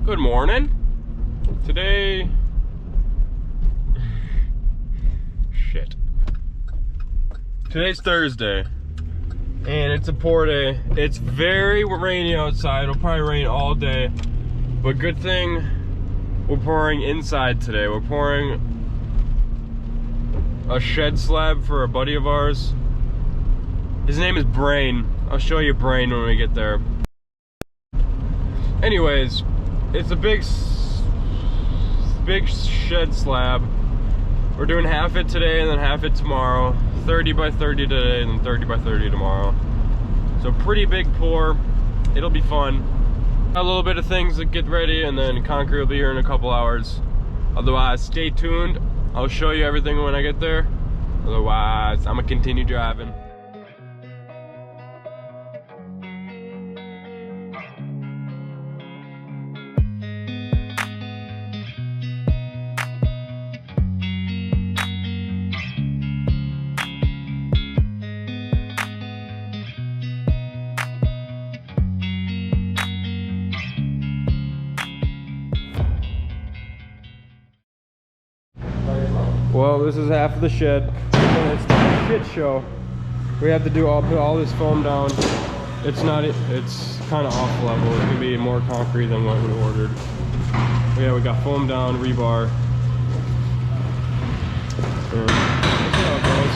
Good morning. Today, today's Thursday, and it's a pour day. It's very rainy outside. It'll probably rain all day, but good thing we're pouring inside today. We're pouring a shed slab for a buddy of ours. His name is Brain. I'll show you Brain when we get there. Anyways, it's a big shed slab. We're doing half it today and then half it tomorrow. 30 by 30 today and then 30 by 30 tomorrow. So pretty big pour. It'll be fun. A little bit of things to get ready, and then concrete will be here in a couple hours. Otherwise, stay tuned. I'll show you everything when I get there. Otherwise, I'm gonna continue driving. Well, this is half of the shed, and it's a shit show. We have to put all this foam down. It's kind of off level. It's gonna be more concrete than what we ordered. But yeah, we got foam down, rebar. And that's how it goes.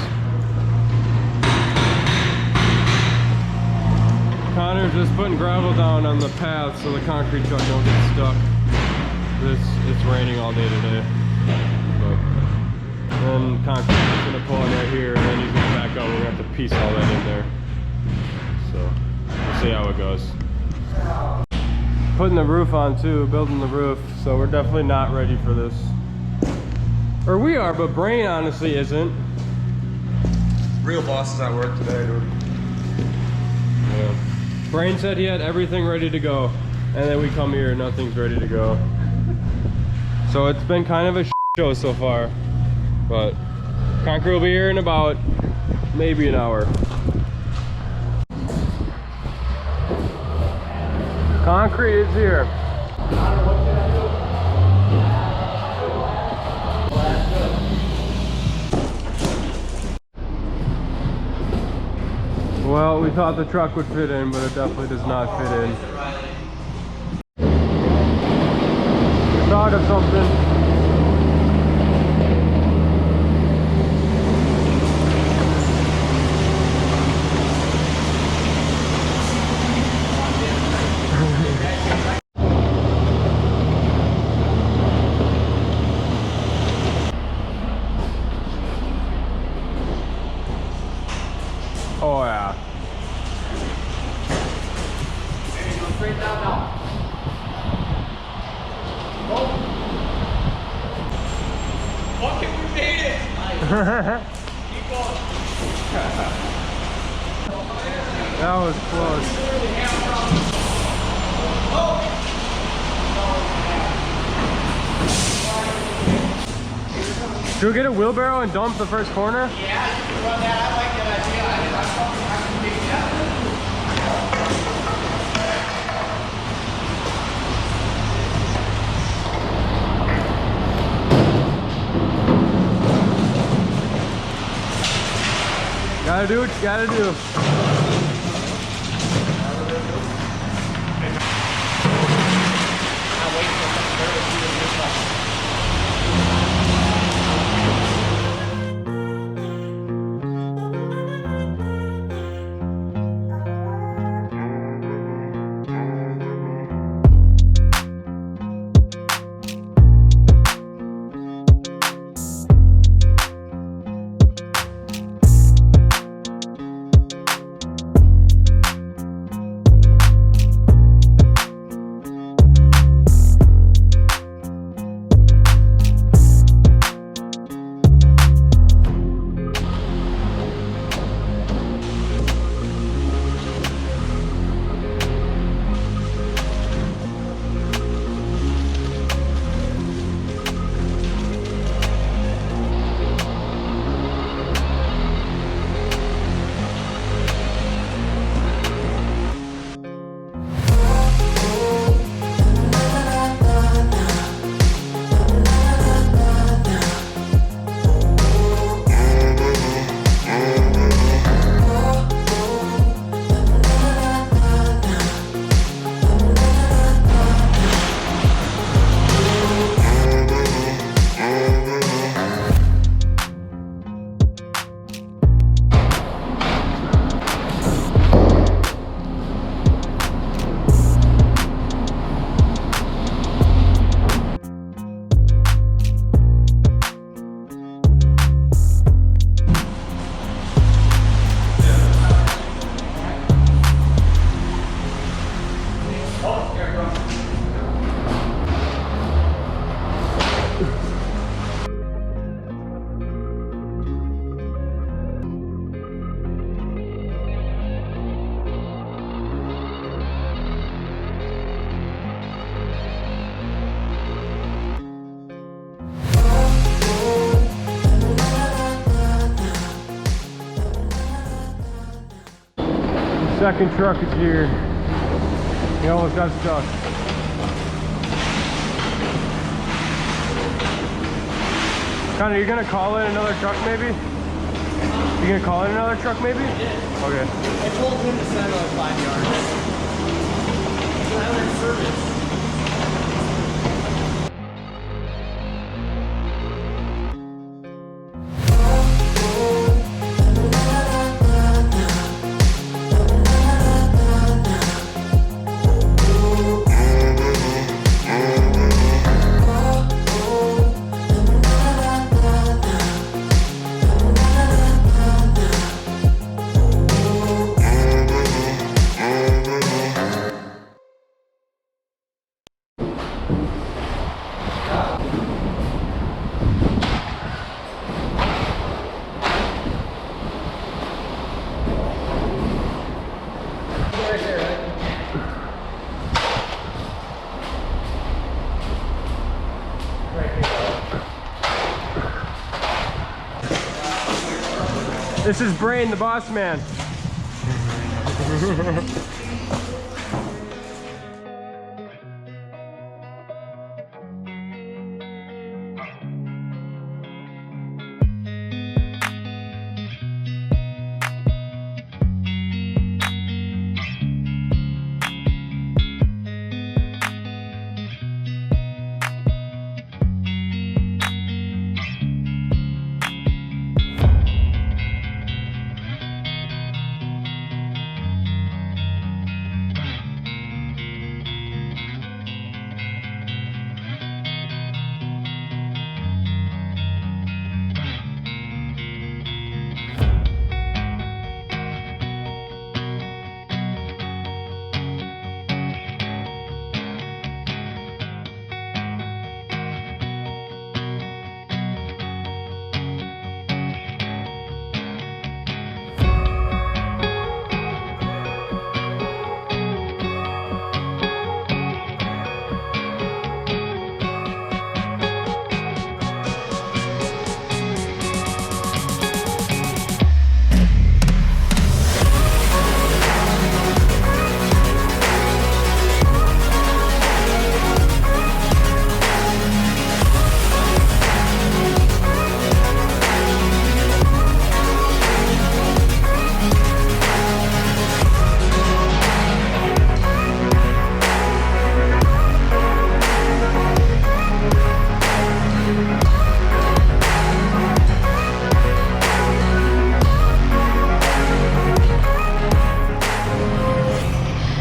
Connor's just putting gravel down on the path so the concrete truck don't get stuck. It's raining all day today. Then concrete is going to pull in right here, and then he's going to back up. We're going to have to piece all that in there. So, we'll see how it goes. Putting the roof on too, building the roof. So we're definitely not ready for this. Or we are, but Brain honestly isn't. Real boss is at work today, dude. Yeah. Brain said he had everything ready to go, and then we come here and nothing's ready to go. So it's been kind of a show so far. But concrete will be here in about maybe an hour. Concrete is here. Well, we thought the truck would fit in, but it definitely does not fit in. Thought of something. Oh yeah. Hey, go straight down now. Oh. Fuck it, we made it! Nice. Keep going. That was close. Should we get a wheelbarrow and dump the first corner? Yeah, you can run that. I like that idea. I can dig that. Gotta do what you gotta do. Second truck is here. He almost got stuck. Connor, you gonna call in another truck maybe? You gonna call in another truck maybe? Yeah. Okay. I told him to send another 5 yards. So now they're in service. This is Brain, the boss man.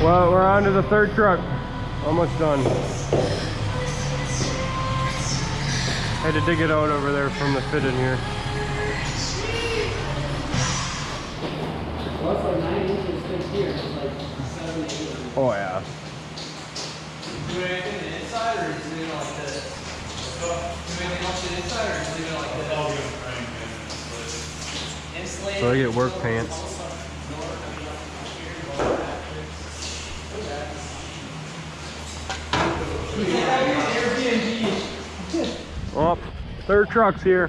Well, we're on to the third truck. Almost done. Had to dig it out over there from the fit in here. Well, it's like 9 inches thick here. It's like 7 inches. Oh yeah. Do anything to the inside or is it leaving it like this? Do anything much to the inside or is it leaving it like this? Insulated. So I get work pants. Oh, third truck's here.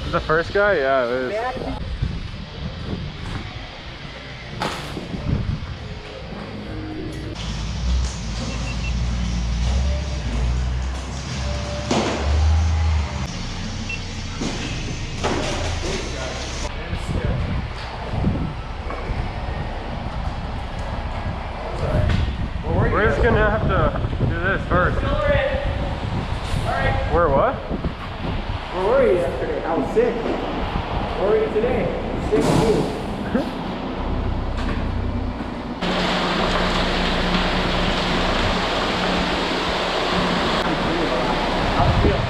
Is the first guy? Yeah, it is. We're just gonna have to do this first. Alright. Where what? Where were you yesterday? I was sick. Where were you today? Sick too. How's it feel?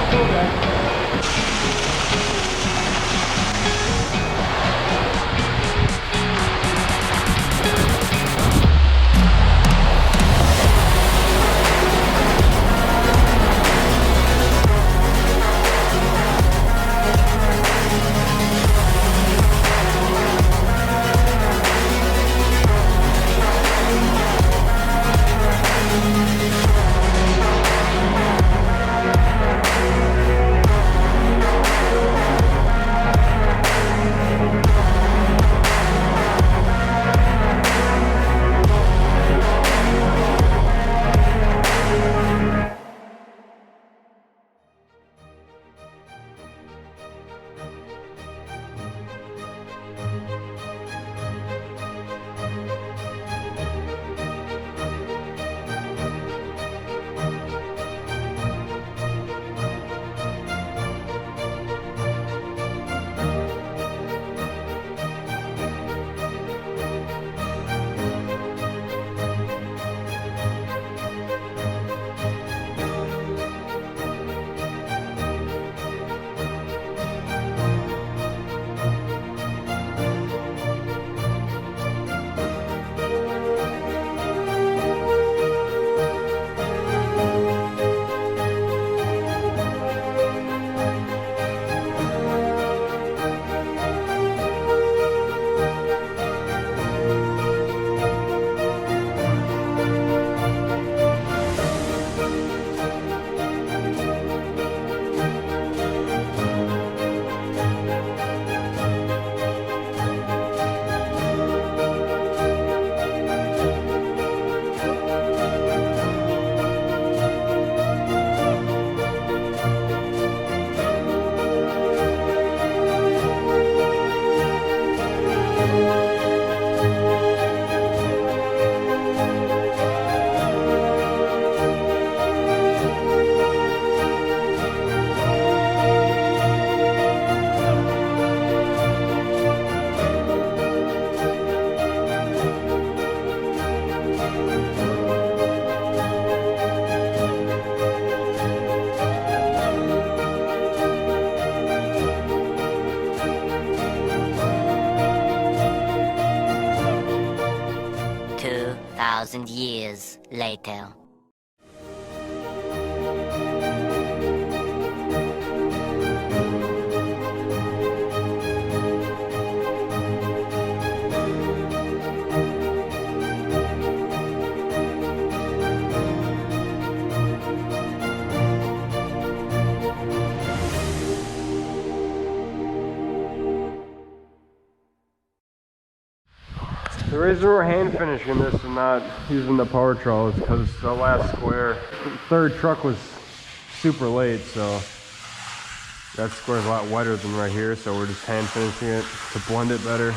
Okay. 2,000 years later. The reason we're hand finishing this and not using the power trowel is because the last square, the third truck was super late, so that square is a lot wetter than right here, so we're just hand finishing it to blend it better.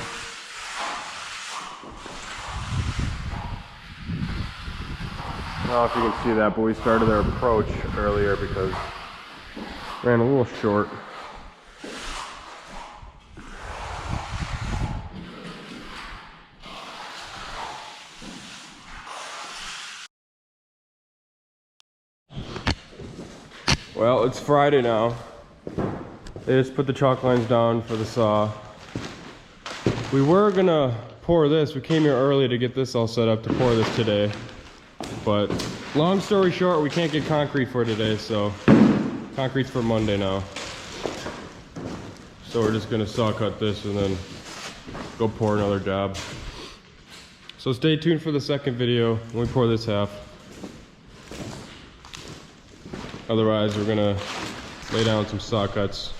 I don't know if you can see that, but we started our approach earlier because ran a little short. Well, it's Friday now. They just put the chalk lines down for the saw. We were gonna pour this. We came here early to get this all set up to pour this today. But long story short, we can't get concrete for today, so concrete's for Monday now. So we're just gonna saw cut this and then go pour another job. So stay tuned for the second video when we pour this half. Otherwise, we're gonna lay down some saw cuts.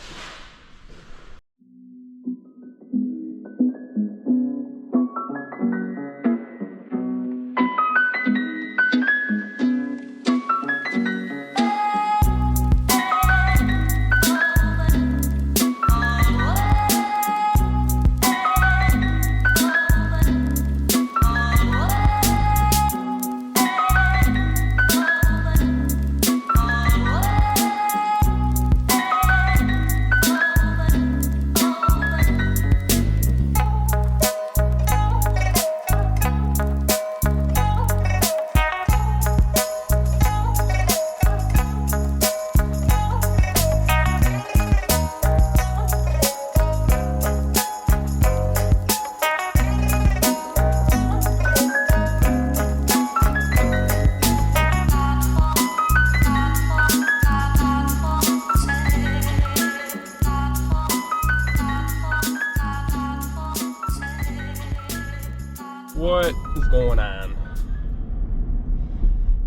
What is going on?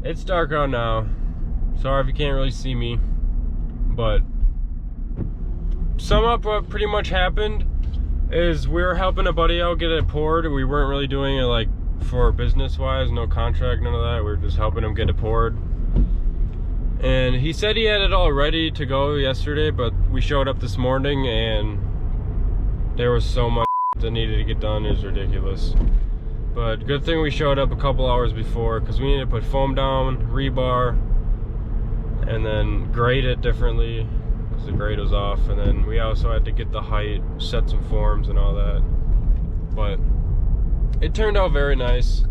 It's dark out now. Sorry if you can't really see me, but sum up what pretty much happened is we were helping a buddy out get it poured. We weren't really doing it like for business wise, no contract, none of that. We were just helping him get it poured. And he said he had it all ready to go yesterday, but we showed up this morning and there was so much that needed to get done. It was ridiculous. But good thing we showed up a couple hours before because we needed to put foam down, rebar, and then grade it differently because the grade was off. And then we also had to get the height, set some forms and all that. But it turned out very nice.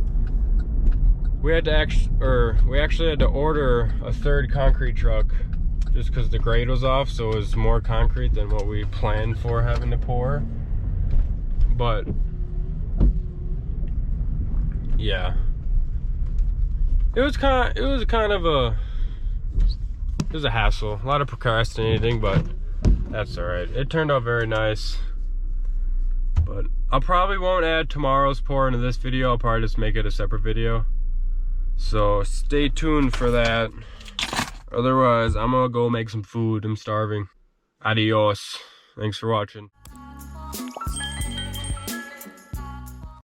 We had to actually had to order a third concrete truck just because the grade was off, so it was more concrete than what we planned for having to pour. But yeah, it was a hassle, a lot of procrastinating, but that's all right. It turned out very nice. But I probably won't add tomorrow's pour into this video. I'll probably just make it a separate video. So stay tuned for that. Otherwise, I'm gonna go make some food. I'm starving. Adios. Thanks for watching.